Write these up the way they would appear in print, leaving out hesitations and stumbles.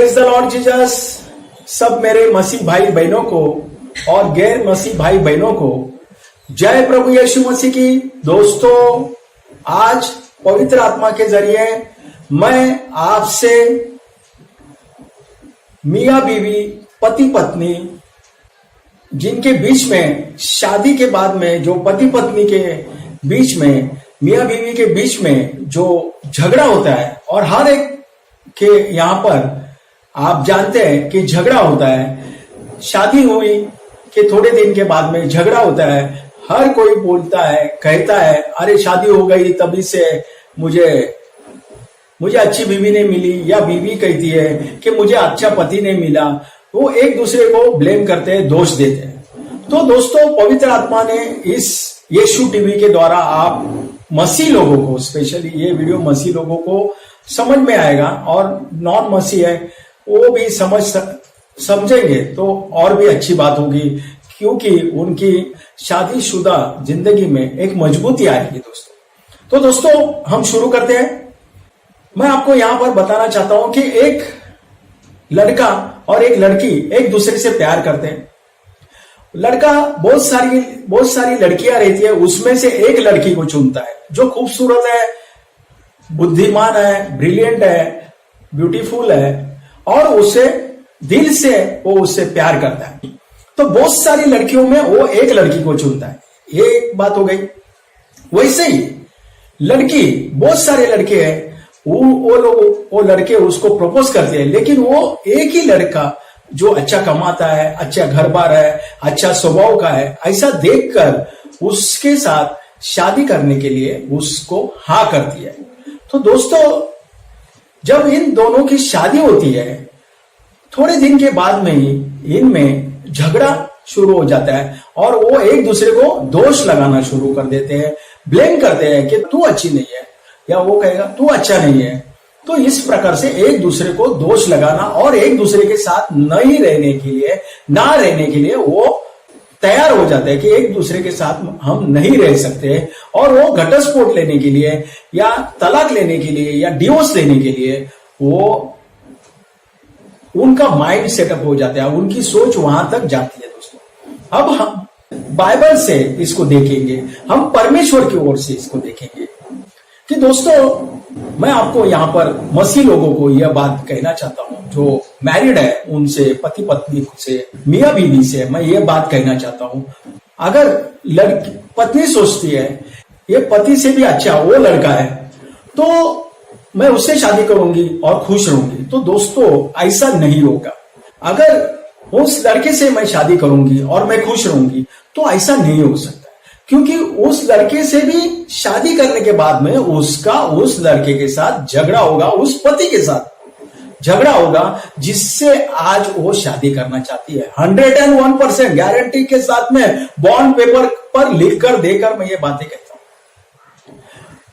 Praise the Lord Jesus. सब मेरे मसीह भाई बहनों को और गैर मसीह भाई बहनों को जय प्रभु यीशु मसीह की। दोस्तों, आज पवित्र आत्मा के जरिए मैं आपसे मियां बीवी, पति पत्नी, जिनके बीच में शादी के बाद में जो पति पत्नी के बीच में, मियां बीवी के बीच में जो झगड़ा होता है, और हर एक के यहां पर आप जानते हैं कि झगड़ा होता है। शादी हुई कि थोड़े दिन के बाद में झगड़ा होता है। हर कोई बोलता है, कहता है, अरे शादी हो गई तभी से मुझे अच्छी बीवी नहीं मिली, या बीवी कहती है कि मुझे अच्छा पति नहीं मिला। वो एक दूसरे को ब्लेम करते हैं, दोष देते हैं। तो दोस्तों, पवित्र आत्मा ने इस यीशु टीवी के द्वारा आप मसीह लोगों को, स्पेशली ये वीडियो मसीह लोगों को समझ में आएगा, और नॉन मसीह है वो भी समझेंगे तो और भी अच्छी बात होगी, क्योंकि उनकी शादीशुदा जिंदगी में एक मजबूती आएगी दोस्तों। तो दोस्तों, हम शुरू करते हैं। मैं आपको यहां पर बताना चाहता हूं कि एक लड़का और एक लड़की एक दूसरे से प्यार करते हैं। लड़का बहुत सारी लड़कियां रहती है, उसमें से एक लड़की को चुनता है जो खूबसूरत है, बुद्धिमान है, ब्रिलियंट है, ब्यूटीफुल है, और उसे दिल से वो उससे प्यार करता है। तो बहुत सारी लड़कियों में वो एक लड़की को चुनता है। ये एक बात हो गई। वैसे ही लड़की, बहुत सारे लड़के हैं, वो लड़के उसको प्रपोज करते हैं, लेकिन वो एक ही लड़का जो अच्छा कमाता है, अच्छा घर बार है, अच्छा स्वभाव का है, ऐसा देखकर उसके साथ शादी करने के लिए उसको हाँ करती है। तो दोस्तों, जब इन दोनों की शादी होती है, थोड़े दिन के बाद में ही इनमें झगड़ा शुरू हो जाता है, और वो एक दूसरे को दोष लगाना शुरू कर देते हैं, ब्लेम करते हैं कि तू अच्छी नहीं है, या वो कहेगा तू अच्छा नहीं है। तो इस प्रकार से एक दूसरे को दोष लगाना और एक दूसरे के साथ ना रहने के लिए वो तैयार हो जाते हैं कि एक दूसरे के साथ हम नहीं रह सकते, और वो घटस्फोट लेने के लिए, या तलाक लेने के लिए, या डिवोर्स लेने के लिए वो उनका माइंड सेटअप हो जाता है, उनकी सोच वहां तक जाती है दोस्तों। अब हम बाइबल से इसको देखेंगे, हम परमेश्वर की ओर से इसको देखेंगे कि दोस्तों, मैं आपको यहाँ पर मसीह लोगों को यह बात कहना चाहता हूं, जो मैरिड है उनसे, पति पत्नी से, मियां बीवी से मैं ये बात कहना चाहता हूं। अगर लड़की, पत्नी सोचती है ये पति से भी अच्छा वो लड़का है, तो मैं उससे शादी करूंगी और खुश रहूंगी, तो दोस्तों ऐसा नहीं होगा। अगर उस लड़के से मैं शादी करूंगी और मैं खुश रहूंगी, तो ऐसा नहीं हो सकता, क्योंकि उस लड़के से भी शादी करने के बाद में उसका उस लड़के के साथ झगड़ा होगा, उस पति के साथ झगड़ा होगा जिससे आज वो शादी करना चाहती है। 101% गारंटी के साथ में बॉन्ड पेपर पर लिखकर देकर मैं ये बातें कहता हूं।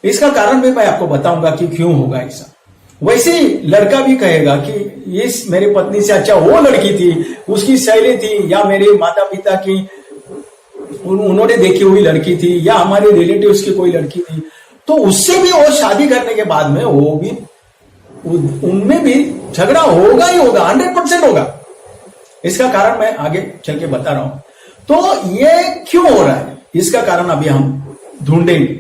इसका कारण भी मैं आपको बताऊंगा कि क्यों होगा ऐसा। वैसे ही लड़का भी कहेगा कि इस मेरी पत्नी से अच्छा वो लड़की थी, उसकी शैली थी, या मेरे माता पिता की उन्होंने देखी हुई लड़की थी, या हमारे रिलेटिव्स की कोई लड़की थी, तो उससे भी वो शादी करने के बाद में वो भी उनमें भी झगड़ा होगा ही होगा, 100% होगा। इसका कारण मैं आगे चल के बता रहा हूं। तो ये क्यों हो रहा है, इसका कारण अभी हम ढूंढेंगे।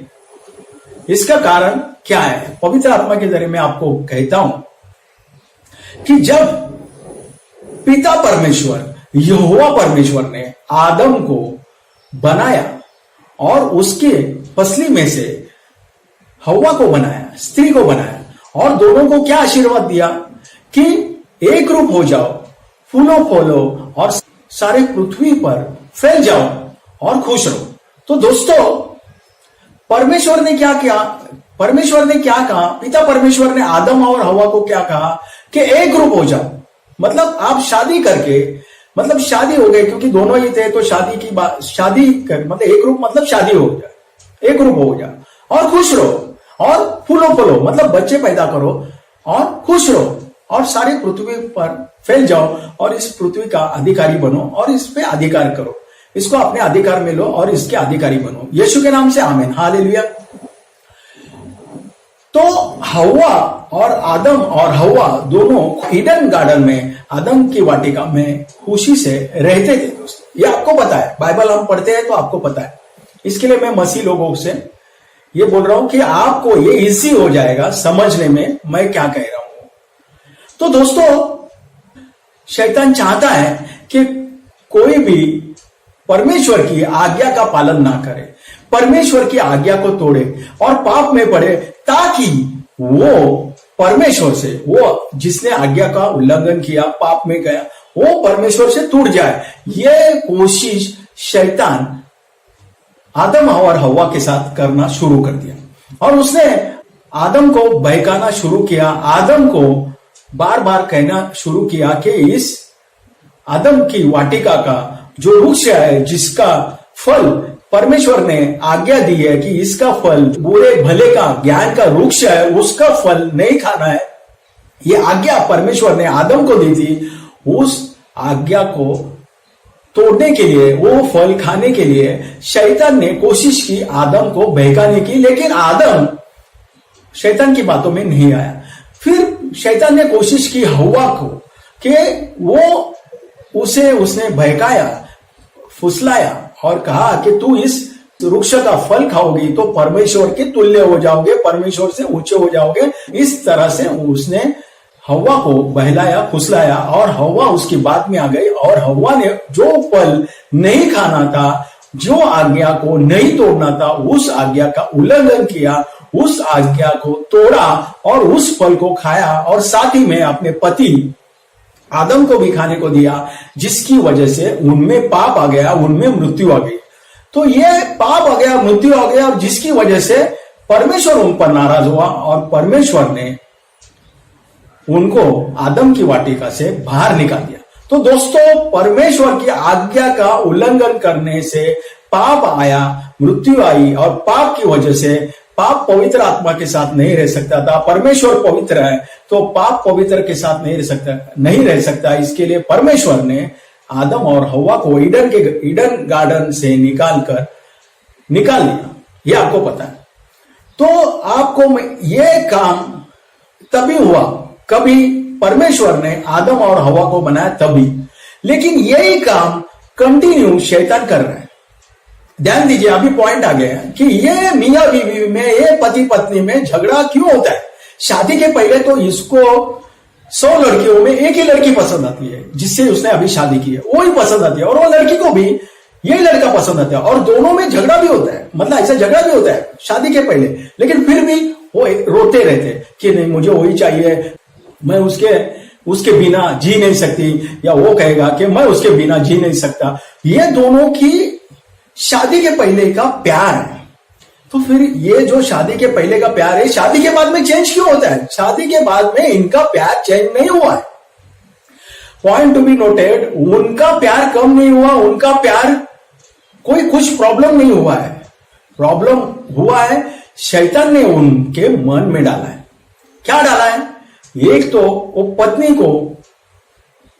इसका कारण क्या है? पवित्र आत्मा के जरिए मैं आपको कहता हूं कि जब पिता परमेश्वर, यहोवा परमेश्वर ने आदम को बनाया और उसके पसली में से हव्वा को बनाया, स्त्री को बनाया, और दोनों को क्या आशीर्वाद दिया कि एक रूप हो जाओ, फूलो फूलो, और सारे पृथ्वी पर फैल जाओ और खुश रहो। तो दोस्तों, परमेश्वर ने क्या किया? परमेश्वर ने क्या कहा? पिता परमेश्वर ने आदम और हव्वा को क्या कहा कि एक रूप हो जाओ। मतलब आप शादी करके, मतलब शादी हो गई, क्योंकि दोनों ही थे, तो शादी की बात, शादी कर मतलब एक रूप, मतलब शादी हो जाए, एक रूप हो जाए, और खुश रहो, और फूलो फूलो, मतलब बच्चे पैदा करो और खुश रहो, और सारी पृथ्वी पर फैल जाओ, और इस पृथ्वी का अधिकारी बनो, और इस पे अधिकार करो, इसको अपने अधिकार में लो और इसके अधिकारी बनो। यीशु के नाम से आमीन, हालेलुया। तो हवा और आदम और हवा दोनों ईडन गार्डन में, आदम की वाटिका में खुशी से रहते थे दोस्तों। ये आपको पता है, बाइबल हम पढ़ते हैं तो आपको पता है। इसके लिए मैं मसीह लोगों से ये बोल रहा हूं कि आपको ये इजी हो जाएगा समझने में मैं क्या कह रहा हूं। तो दोस्तों, शैतान चाहता है कि कोई भी परमेश्वर की आज्ञा का पालन ना करे, परमेश्वर की आज्ञा को तोड़े और पाप में पड़े, ताकि वो परमेश्वर से, वो जिसने आज्ञा का उल्लंघन किया, पाप में गया, वो परमेश्वर से टूट जाए। ये कोशिश शैतान आदम और हवा के साथ करना शुरू कर दिया और उसने आदम को बहकाना शुरू किया। आदम को बार बार कहना शुरू किया कि इस आदम की वाटिका का जो वृक्ष है, जिसका फल परमेश्वर ने आज्ञा दी है कि इसका फल बुरे भले का ज्ञान का वृक्ष है, उसका फल नहीं खाना है, ये आज्ञा परमेश्वर ने आदम को दी थी। उस आज्ञा को तोड़ने के लिए, वो फल खाने के लिए शैतान ने कोशिश की आदम को बहकाने की, लेकिन आदम शैतान की बातों में नहीं आया। फिर शैतान ने कोशिश की हवा को कि वो उसने बहकाया, फुसलाया और कहा कि तू इस वृक्ष का फल खाओगी तो परमेश्वर के तुल्य हो जाओगे, परमेश्वर से ऊंचे हो जाओगे। इस तरह से उसने हवा को बहलाया, फुसलाया और हवा उसकी बात में आ गई और हवा ने जो फल नहीं खाना था, जो आज्ञा को नहीं तोड़ना था, उस आज्ञा का उल्लंघन किया, उस आज्ञा को तोड़ा और उस फल को खाया और साथ ही में अपने पति आदम को भी खाने को दिया, जिसकी वजह से उनमें पाप आ गया, उनमें मृत्यु आ गई। तो ये पाप आ गया, मृत्यु आ गया और जिसकी वजह से परमेश्वर उन पर नाराज हुआ और परमेश्वर ने उनको आदम की वाटिका से बाहर निकाल दिया। तो दोस्तों, परमेश्वर की आज्ञा का उल्लंघन करने से पाप आया, मृत्यु आई और पाप की वजह से पाप पवित्र आत्मा के साथ नहीं रह सकता था। परमेश्वर पवित्र है तो पाप पवित्र के साथ नहीं रह सकता। इसके लिए परमेश्वर ने आदम और हवा को ईडन गार्डन से निकाल दिया। ये आपको पता है। तो आपको ये काम तभी हुआ, कभी परमेश्वर ने आदम और हवा को बनाया तभी, लेकिन यही काम कंटिन्यू शैतान कर रहा है। ध्यान दीजिए, अभी पॉइंट आ गया कि ये मियां बीवी में, ये पति पत्नी में झगड़ा क्यों होता है। शादी के पहले तो इसको 100 लड़कियों में एक ही लड़की पसंद आती है जिससे उसने अभी शादी की है, वो ही पसंद आती है और वो लड़की को भी यही लड़का पसंद आता है और दोनों में झगड़ा भी होता है, मतलब ऐसा झगड़ा भी होता है शादी के पहले, लेकिन फिर भी वो रोते रहते कि नहीं मुझे वही चाहिए, मैं उसके बिना जी नहीं सकती, या वो कहेगा कि मैं उसके बिना जी नहीं सकता। ये दोनों की शादी के पहले का प्यार है। तो फिर ये जो शादी के पहले का प्यार है, शादी के बाद में चेंज क्यों होता है? शादी के बाद में इनका प्यार चेंज नहीं हुआ है। पॉइंट टू बी नोटेड, उनका प्यार कम नहीं हुआ, उनका प्यार कोई कुछ प्रॉब्लम नहीं हुआ है। प्रॉब्लम हुआ है शैतान ने उनके मन में डाला है। क्या डाला है? एक तो वो पत्नी को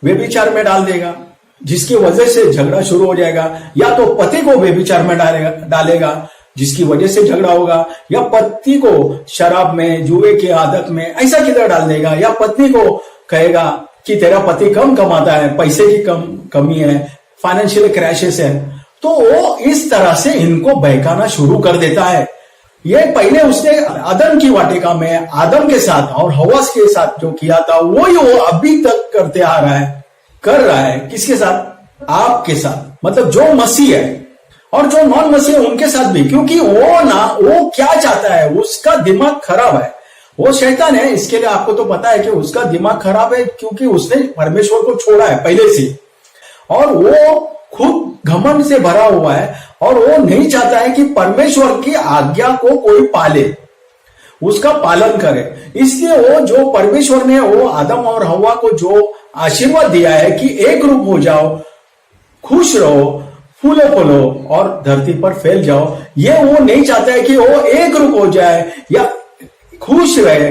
व्यभिचार में डाल देगा, जिसकी वजह से झगड़ा शुरू हो जाएगा, या तो पति को व्यभिचार में डालेगा जिसकी वजह से झगड़ा होगा, या पति को शराब में, जुए की आदत में ऐसा किधर डाल देगा, या पत्नी को कहेगा कि तेरा पति कम कमाता है, पैसे की कमी है, फाइनेंशियल क्रैशेस है। तो वो इस तरह से इनको बहकाना शुरू कर देता है। ये पहले उसने आदम की वाटिका में आदम के साथ और हवा के साथ जो किया था वही वो अभी तक करते आ रहा है, कर रहा है। किसके साथ? आपके साथ, मतलब जो मसीह है और जो नॉन मसीह है उनके साथ भी, क्योंकि वो क्या चाहता है, उसका दिमाग खराब है, वो शैतान है। इसके लिए आपको तो पता है कि उसका दिमाग खराब है, क्योंकि उसने परमेश्वर को छोड़ा है पहले से, और वो खुद घमंड से भरा हुआ है और वो नहीं चाहता है कि परमेश्वर की आज्ञा को कोई पाले, उसका पालन करे। इसलिए वो जो परमेश्वर ने वो आदम और हवा को जो आशीर्वाद दिया है कि एक रूप हो जाओ, खुश रहो, फूलो फूलो और धरती पर फैल जाओ, ये वो नहीं चाहता है कि वो एक रूप हो जाए या खुश रहे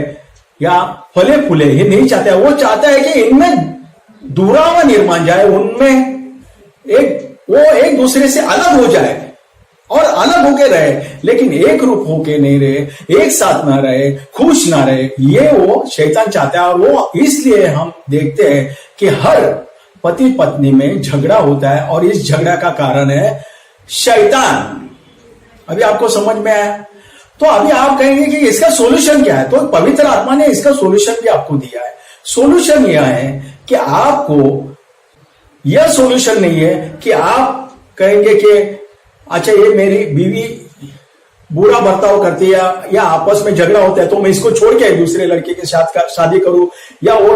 या फले फूले, ये नहीं चाहता है। वो चाहता है कि इनमें दुरावा निर्माण जाए, उनमें वो एक दूसरे से अलग हो जाए, और अलग होके रहे, लेकिन एक रूप होके नहीं रहे, एक साथ ना रहे, खुश ना रहे। ये वो शैतान चाहता है। और वो इसलिए हम देखते हैं कि हर पति पत्नी में झगड़ा होता है, और इस झगड़ा का कारण है शैतान। अभी आपको समझ में आया? तो अभी आप कहेंगे कि इसका सॉल्यूशन क्या है? तो पवित्र आत्मा ने इसका सॉल्यूशन भी आपको दिया है। सॉल्यूशन यह है कि आपको, यह सॉल्यूशन नहीं है कि आप कहेंगे कि अच्छा ये मेरी बीवी बुरा बर्ताव करती है या आपस में झगड़ा होता है तो मैं इसको छोड़ के दूसरे लड़के के साथ शादी करूं, या वो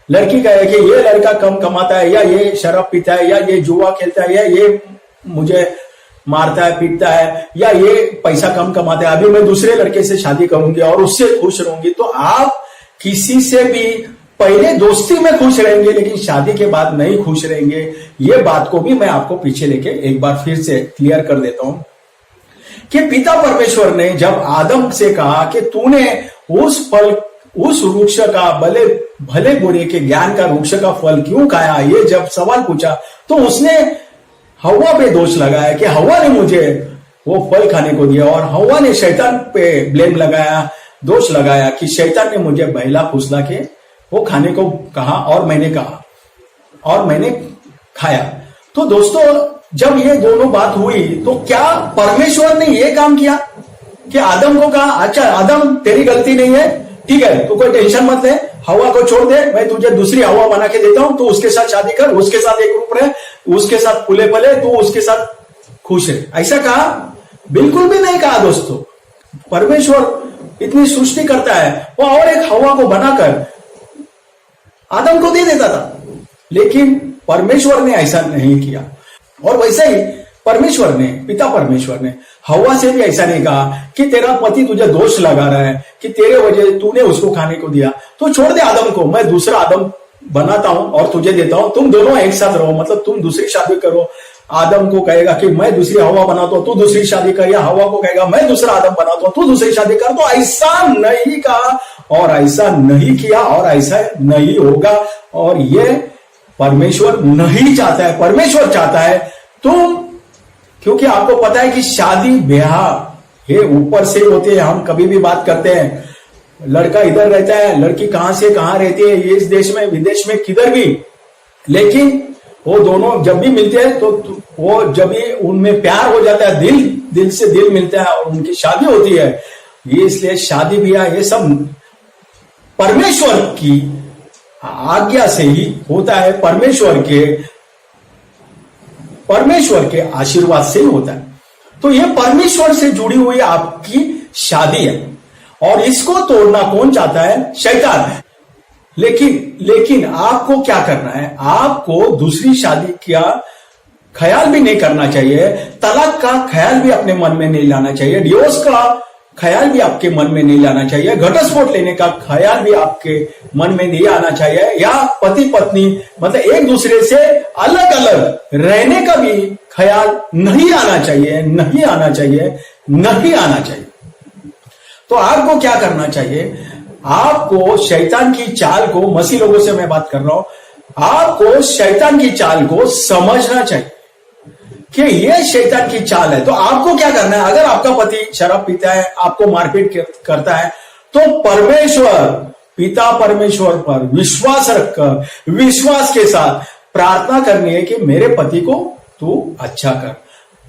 लड़की कहे कि ये लड़का कम कमाता है, या ये शराब पीता है, या ये जुआ खेलता है, या ये मुझे मारता है पीटता है, या ये पैसा कम कमाता है, अभी मैं दूसरे लड़के से शादी करूंगी और उससे खुश रहूंगी। तो आप किसी से भी पहले दोस्ती में खुश रहेंगे, लेकिन शादी के बाद नहीं खुश रहेंगे। ये बात को भी मैं आपको पीछे लेके एक बार फिर से क्लियर कर देता हूं कि पिता परमेश्वर ने जब आदम से कहा कि तूने उस वृक्ष का भले बुरे के ज्ञान का वृक्ष का फल क्यों खाया, ये जब सवाल पूछा तो उसने हवा पे दोष लगाया कि हवा ने मुझे वो फल खाने को दिया, और हवा ने शैतान पे ब्लेम लगाया, दोष लगाया कि शैतान ने मुझे बहला फुसला के वो खाने को कहा और मैंने कहा और मैंने खाया। तो दोस्तों जब ये दोनों बात हुई तो क्या परमेश्वर ने ये काम किया कि आदम को कहा अच्छा आदम तेरी गलती नहीं है, ठीक है तो कोई टेंशन मत ले, हवा को छोड़ दे, मैं तुझे दूसरी हवा बना के देता हूं, तो उसके साथ शादी कर, उसके साथ एक रूप रहे, उसके साथ फूले फले, तो उसके साथ खुश है, ऐसा कहा? बिल्कुल भी नहीं कहा दोस्तों। परमेश्वर इतनी सृष्टि करता है, वो और एक हवा को बनाकर आदम को दे देता था, लेकिन परमेश्वर ने ऐसा नहीं किया। और वैसे ही परमेश्वर ने, पिता परमेश्वर ने हवा से भी ऐसा नहीं कहा कि तेरा पति तुझे दोष लगा रहा है कि तेरे वजह तूने उसको खाने को दिया, तो छोड़ दे आदम को, मैं दूसरा आदम बनाता हूं और तुझे देता हूं, तुम दोनों एक साथ रहो, मतलब तुम दूसरी शादी करो। आदम को कहेगा कि मैं दूसरी हवा बनाता हूं, तू दूसरी शादी कर, या हवा को कहेगा मैं दूसरा आदम बनाता हूं, तू दूसरी शादी कर। तो ऐसा नहीं कहा और ऐसा नहीं किया और ऐसा नहीं होगा, और ये परमेश्वर नहीं चाहता है। परमेश्वर चाहता है तुम, क्योंकि आपको पता है कि शादी ब्याह ये ऊपर से होते हैं। हम कभी भी बात करते हैं, लड़का इधर रहता है, लड़की कहां से कहां रहती है, इस देश में विदेश में किधर भी, लेकिन वो दोनों जब भी मिलते हैं तो वो जब भी उनमें प्यार हो जाता है, दिल से दिल मिलता है और उनकी शादी होती है। ये इसलिए शादी ब्याह ये सब परमेश्वर की आज्ञा से ही होता है, परमेश्वर के आशीर्वाद से ही होता है। तो ये परमेश्वर से जुड़ी हुई आपकी शादी है, और इसको तोड़ना कौन चाहता है? शैतान। लेकिन आपको क्या करना है? आपको दूसरी शादी का ख्याल भी नहीं करना चाहिए, तलाक का ख्याल भी अपने मन में नहीं लाना चाहिए, डिवोर्स का ख्याल भी आपके मन में नहीं लाना चाहिए, घटस्फोट लेने का ख्याल भी आपके मन में नहीं आना चाहिए, या पति पत्नी मतलब एक दूसरे से अलग अलग रहने का भी ख्याल नहीं आना चाहिए। तो आपको क्या करना चाहिए? आपको शैतान की चाल को, मसीह लोगों से मैं बात कर रहा हूं, आपको शैतान की चाल को समझना चाहिए कि ये शैतान की चाल है। तो आपको क्या करना है? अगर आपका पति शराब पीता है, आपको मारपीट करता है, तो पिता परमेश्वर पर विश्वास रखकर, विश्वास के साथ प्रार्थना करनी है कि मेरे पति को तू अच्छा कर।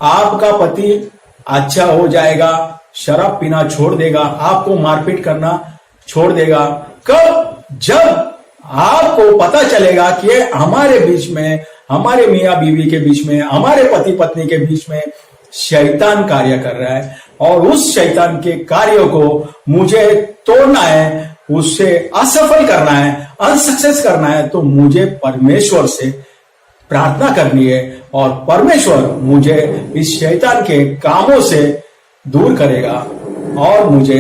आपका पति अच्छा हो जाएगा, शराब पीना छोड़ देगा, आपको मारपीट करना छोड़ देगा। कब? जब आपको पता चलेगा कि हमारे बीच में, हमारे मियां बीवी के बीच में, हमारे पति पत्नी के बीच में शैतान कार्य कर रहा है, और उस शैतान के कार्यों को मुझे तोड़ना है, उससे असफल करना है, अनसक्सेस करना है, तो मुझे परमेश्वर से प्रार्थना करनी है, और परमेश्वर मुझे इस शैतान के कामों से दूर करेगा और मुझे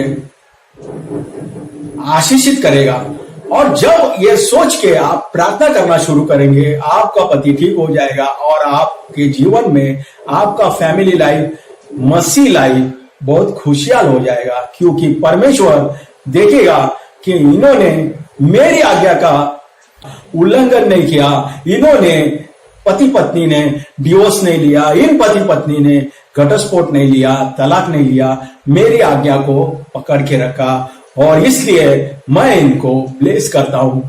आशीषित करेगा। और जब ये सोच के आप प्रार्थना करना शुरू करेंगे, आपका पति ठीक हो जाएगा, और आपके जीवन में आपका फैमिली लाइफ, मसीह लाइफ बहुत खुशहाल हो जाएगा, क्योंकि परमेश्वर देखेगा कि इन्होंने मेरी आज्ञा का उल्लंघन नहीं किया, इन्होंने पति पत्नी ने डिवोर्स नहीं लिया, इन पति पत्नी ने घटस्फोट नहीं लिया, तलाक नहीं लिया, मेरी आज्ञा को पकड़ के रखा, और इसलिए मैं इनको ब्लेस करता हूं,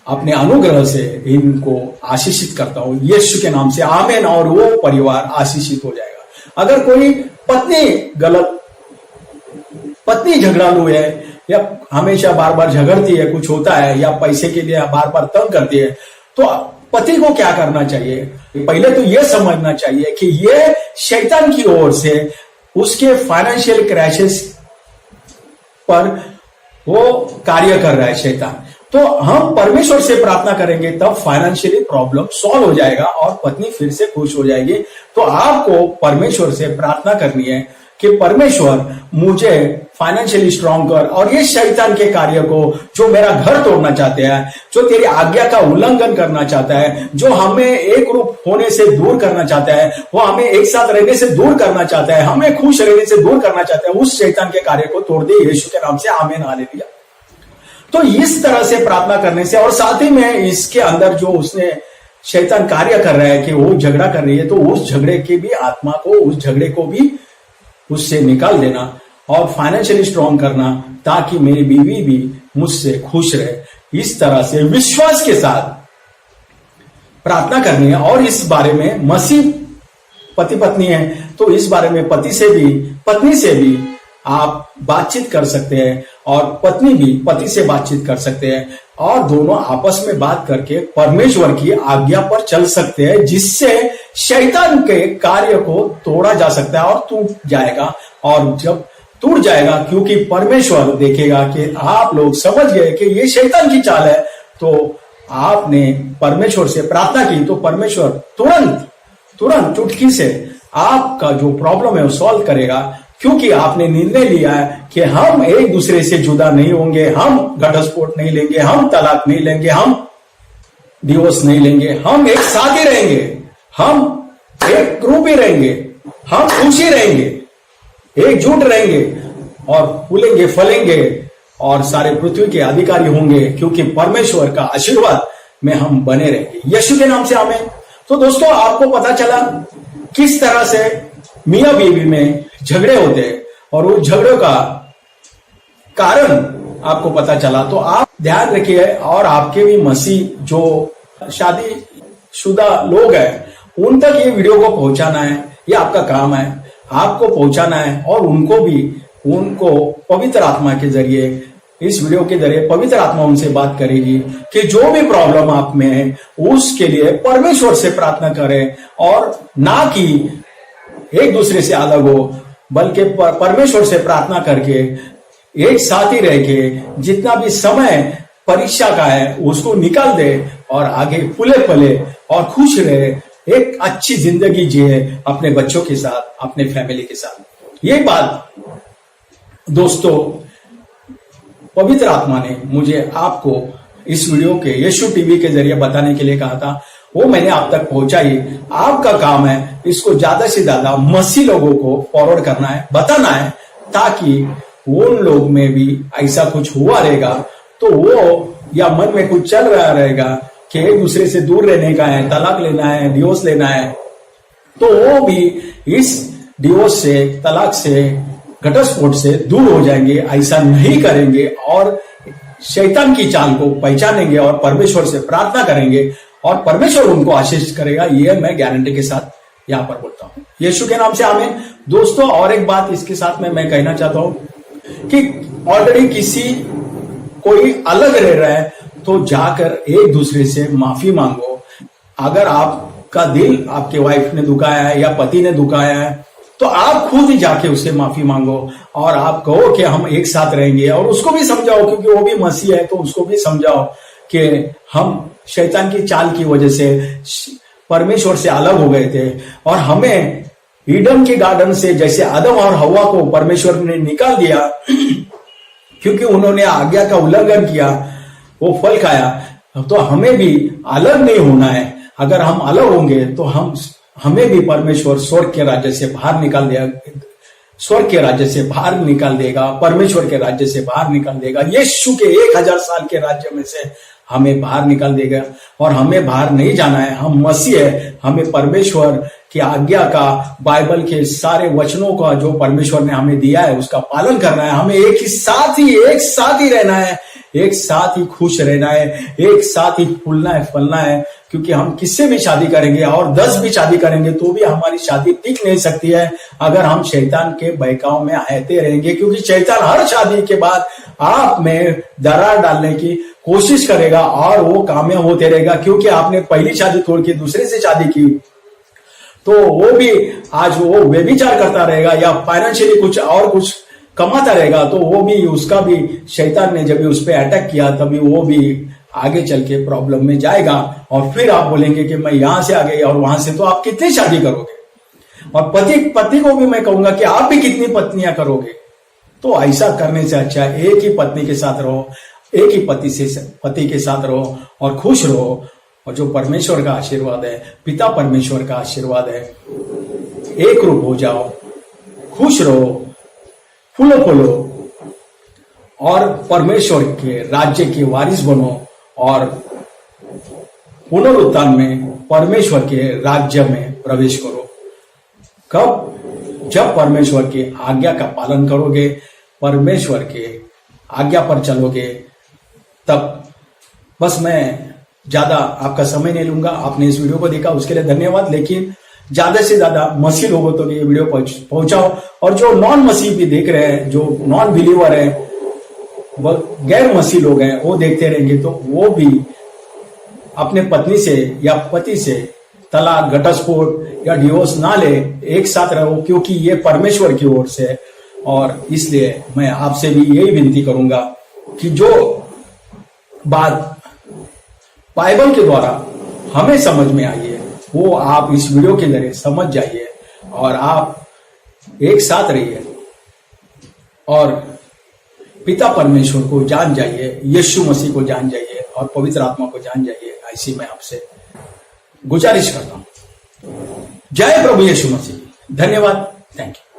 अपने अनुग्रह से इनको आशीषित करता हूं यीशु के नाम से, आमीन। और वो परिवार आशीषित हो जाएगा। अगर कोई पत्नी झगड़ालू है, या हमेशा बार बार झगड़ती है, कुछ होता है, या पैसे के लिए बार बार तंग करती है, तो पति को क्या करना चाहिए? पहले तो यह समझना चाहिए कि यह शैतान की ओर से उसके फाइनेंशियल क्रैशेस पर वो कार्य कर रहा है शैतान। तो हम परमेश्वर से प्रार्थना करेंगे, तब फाइनेंशियली प्रॉब्लम सॉल्व हो जाएगा और पत्नी फिर से खुश हो जाएगी। तो आपको परमेश्वर से प्रार्थना करनी है कि परमेश्वर मुझे फाइनेंशियली स्ट्रांग कर, और ये शैतान के कार्य को, जो मेरा घर तोड़ना चाहते हैं, जो तेरी आज्ञा का उल्लंघन करना चाहता है, जो हमें एक रूप होने से दूर करना चाहता है, वो हमें एक साथ रहने से दूर करना चाहता है, हमें खुश रहने से दूर करना चाहता है, उस शैतान के कार्य को तोड़ दे यीशु के नाम से, आमीन, हालेलुया। तो इस तरह से प्रार्थना करने से, और साथ ही में इसके अंदर जो उसने शैतान कार्य कर रहा है कि वो झगड़ा कर रही है, तो उस झगड़े की भी आत्मा को, उस झगड़े को भी उससे निकाल देना और फाइनेंशियली स्ट्रांग करना, ताकि मेरी बीवी भी मुझसे खुश रहे। इस तरह से विश्वास के साथ प्रार्थना करनी है। और इस बारे में मसीह पति पत्नी है, तो इस बारे में पति से भी, पत्नी से भी आप बातचीत कर सकते हैं, और पत्नी भी पति से बातचीत कर सकते हैं, और दोनों आपस में बात करके परमेश्वर की आज्ञा पर चल सकते हैं, जिससे शैतान के कार्य को तोड़ा जा सकता है और टूट जाएगा। और जब टूट जाएगा, क्योंकि परमेश्वर देखेगा कि आप लोग समझ गए कि ये शैतान की चाल है, तो आपने परमेश्वर से प्रार्थना की, तो परमेश्वर तुरंत चुटकी से आपका जो प्रॉब्लम है वो सॉल्व करेगा, क्योंकि आपने निर्णय लिया है कि हम एक दूसरे से जुदा नहीं होंगे, हम घटस्फोट नहीं लेंगे, हम तलाक नहीं लेंगे, हम डिवोर्स नहीं लेंगे, हम एक साथ ही रहेंगे, हम एक ग्रुप ही रहेंगे, हम खुशी रहेंगे, एकजुट रहेंगे, और फूलेंगे फलेंगे, और सारे पृथ्वी के अधिकारी होंगे, क्योंकि परमेश्वर का आशीर्वाद में हम बने रहेंगे यीशु के नाम से, आमीन। तो दोस्तों, आपको पता चला किस तरह से मियां बीवी में झगड़े होते हैं, और उस झगड़ों का कारण आपको पता चला। तो आप ध्यान रखिए, और आपके भी मसीह जो शादीशुदा लोग हैं, उन तक ये वीडियो को पहुंचाना है, ये आपका काम है, आपको पहुंचाना है, और उनको पवित्र आत्मा के जरिए, इस वीडियो के जरिए पवित्र आत्मा उनसे बात करेगी कि जो भी प्रॉब्लम आप में है, उसके लिए परमेश्वर से प्रार्थना करें, और ना कि एक दूसरे से अलग हो, बल्कि परमेश्वर से प्रार्थना करके एक साथ ही रह के जितना भी समय परीक्षा का है उसको निकाल दे, और आगे फूले फले और खुश रहे, एक अच्छी जिंदगी जिए अपने बच्चों के साथ, अपने फैमिली के साथ। ये बात दोस्तों पवित्र आत्मा ने मुझे आपको इस वीडियो के यीशु टीवी के जरिए बताने के लिए कहा था, वो मैंने आप तक पहुंचाई। आपका काम है इसको ज्यादा से ज्यादा मसीह लोगों को फॉरवर्ड करना है, बताना है, ताकि उन लोग में भी ऐसा कुछ हुआ रहेगा, तो वो या मन में कुछ चल रहा रहेगा कि एक दूसरे से दूर रहने का है, तलाक लेना है, डिवोर्स लेना है, तो वो भी इस डिवोर्स से, तलाक से, घटस्फोट से दूर हो जाएंगे, ऐसा नहीं करेंगे, और शैतान की चाल को पहचानेंगे, और परमेश्वर से प्रार्थना करेंगे, और परमेश्वर उनको आशीष करेगा। ये मैं गारंटी के साथ यहां पर बोलता हूं यीशु के नाम से, आमीन। दोस्तों, और एक बात इसके साथ में मैं कहना चाहता हूं कि ऑलरेडी कोई अलग रह रहा है, तो जाकर एक दूसरे से माफी मांगो। अगर आपका दिल आपके वाइफ ने दुखाया है या पति ने दुखाया है, तो आप खुद ही जाके उससे माफी मांगो, और आप कहो कि हम एक साथ रहेंगे, और उसको भी समझाओ, क्योंकि वो भी मसीह है, तो उसको भी समझाओ कि हम शैतान की चाल की वजह से परमेश्वर से अलग हो गए थे, और हमें ईडन के गार्डन से, जैसे आदम और हवा को परमेश्वर ने निकाल दिया क्योंकि उन्होंने आज्ञा का उल्लंघन किया, वो फल खाया, तो हमें भी अलग नहीं होना है। अगर हम अलग होंगे तो हमें भी परमेश्वर स्वर्ग के राज्य से बाहर निकाल देगा, स्वर्ग के राज्य से बाहर निकाल देगा, परमेश्वर के राज्य से बाहर निकाल देगा, यीशु के 1000 साल के राज्य में से हमें बाहर निकाल देगा। और हमें बाहर नहीं जाना है, हम मसीह है, हमें परमेश्वर की आज्ञा का, बाइबल के सारे वचनों का जो परमेश्वर ने हमें दिया है उसका पालन करना है। हमें एक साथ ही रहना है, एक साथ ही खुश रहना है, एक साथ ही फूलना है, फलना है। क्योंकि हम किससे भी शादी करेंगे और 10 भी शादी करेंगे तो भी हमारी शादी टिक नहीं सकती है अगर हम शैतान के बहकाव में आते रहेंगे। क्योंकि शैतान हर शादी के बाद आप में दरार डालने की कोशिश करेगा और वो कामयाब होते रहेगा। क्योंकि आपने पहली शादी तोड़ के दूसरे से शादी की तो वो भी आज वो व्यभिचार करता रहेगा या फाइनेंशियली कुछ कमाता रहेगा, तो वो भी उसका भी शैतान ने जब उस पर अटैक किया तभी वो भी आगे चल के प्रॉब्लम में जाएगा। और फिर आप बोलेंगे कि मैं यहां से आ गई और वहां से, तो आप कितनी शादी करोगे? और पति को भी मैं कहूंगा कि आप भी कितनी पत्नियां करोगे? तो ऐसा करने से अच्छा एक ही पत्नी के साथ रहो, एक ही पति के साथ रहो और खुश रहो। और जो परमेश्वर का आशीर्वाद है, पिता परमेश्वर का आशीर्वाद है, एक रूप हो जाओ, खुश रहो, फूलो और परमेश्वर के राज्य के वारिस बनो और पुनरुत्थान में परमेश्वर के राज्य में प्रवेश करो। कब? जब परमेश्वर की आज्ञा का पालन करोगे, परमेश्वर के आज्ञा पर चलोगे, तब। बस मैं ज्यादा आपका समय नहीं लूंगा। आपने इस वीडियो को देखा उसके लिए धन्यवाद। लेकिन ज्यादा से ज्यादा मसीह लोगों तक ये वीडियो पहुंचाओ। और जो नॉन मसीह भी देख रहे हैं, जो नॉन बिलीवर है, गैर मसीह लोग हैं, वो देखते रहेंगे तो वो भी अपने पत्नी से या पति से तलाक, घटस्फोट या डिवोर्स ना ले, एक साथ रहो। क्योंकि ये परमेश्वर की ओर से है। और इसलिए मैं आपसे भी यही विनती करूंगा कि जो बात बाइबल के द्वारा हमें समझ में आई है वो आप इस वीडियो के जरिए समझ जाइए और आप एक साथ रहिए और पिता परमेश्वर को जान जाइए, यीशु मसीह को जान जाइए और पवित्र आत्मा को जान जाइए। ऐसी मैं आपसे गुजारिश करता हूं। जय प्रभु यीशु मसीह। धन्यवाद। Thank you.